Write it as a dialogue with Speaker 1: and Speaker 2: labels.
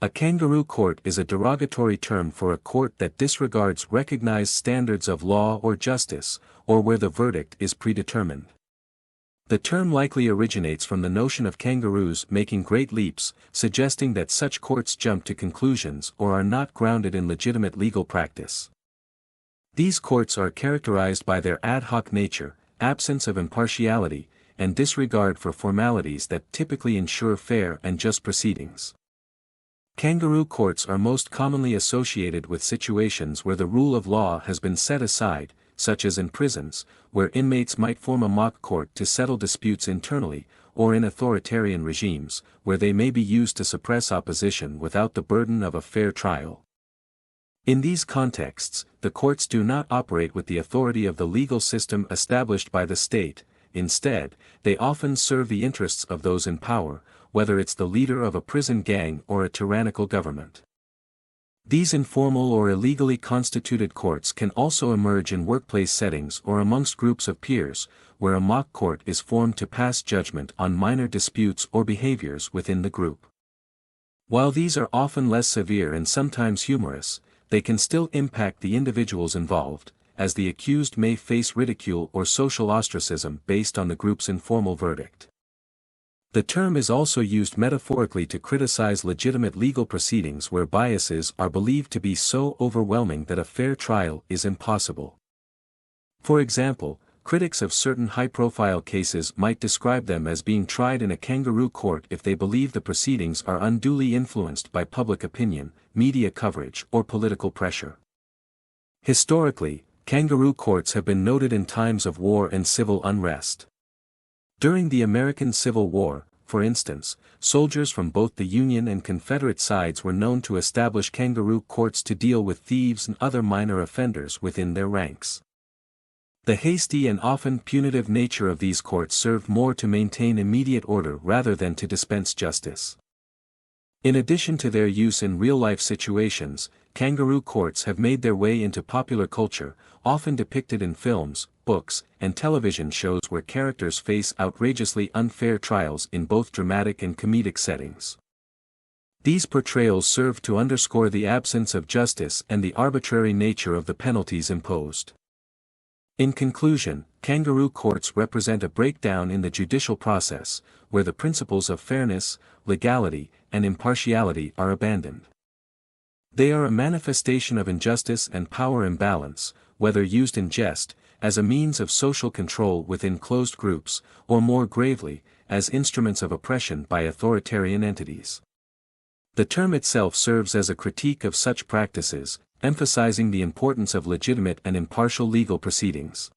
Speaker 1: A kangaroo court is a derogatory term for a court that disregards recognized standards of law or justice, or where the verdict is predetermined. The term likely originates from the notion of kangaroos making great leaps, suggesting that such courts jump to conclusions or are not grounded in legitimate legal practice. These courts are characterized by their ad hoc nature, absence of impartiality, and disregard for formalities that typically ensure fair and just proceedings. Kangaroo courts are most commonly associated with situations where the rule of law has been set aside, such as in prisons, where inmates might form a mock court to settle disputes internally, or in authoritarian regimes, where they may be used to suppress opposition without the burden of a fair trial. In these contexts, the courts do not operate with the authority of the legal system established by the state. Instead, they often serve the interests of those in power, whether it's the leader of a prison gang or a tyrannical government. These informal or illegally constituted courts can also emerge in workplace settings or amongst groups of peers, where a mock court is formed to pass judgment on minor disputes or behaviors within the group. While these are often less severe and sometimes humorous, they can still impact the individuals involved, as the accused may face ridicule or social ostracism based on the group's informal verdict. The term is also used metaphorically to criticize legitimate legal proceedings where biases are believed to be so overwhelming that a fair trial is impossible. For example, critics of certain high-profile cases might describe them as being tried in a kangaroo court if they believe the proceedings are unduly influenced by public opinion, media coverage, or political pressure. Historically, kangaroo courts have been noted in times of war and civil unrest. During the American Civil War, for instance, soldiers from both the Union and Confederate sides were known to establish kangaroo courts to deal with thieves and other minor offenders within their ranks. The hasty and often punitive nature of these courts served more to maintain immediate order rather than to dispense justice. In addition to their use in real-life situations, kangaroo courts have made their way into popular culture, often depicted in films, books, and television shows where characters face outrageously unfair trials in both dramatic and comedic settings. These portrayals serve to underscore the absence of justice and the arbitrary nature of the penalties imposed. In conclusion, kangaroo courts represent a breakdown in the judicial process, where the principles of fairness, legality, and impartiality are abandoned. They are a manifestation of injustice and power imbalance, whether used in jest, as a means of social control within closed groups, or more gravely, as instruments of oppression by authoritarian entities. The term itself serves as a critique of such practices, emphasizing the importance of legitimate and impartial legal proceedings.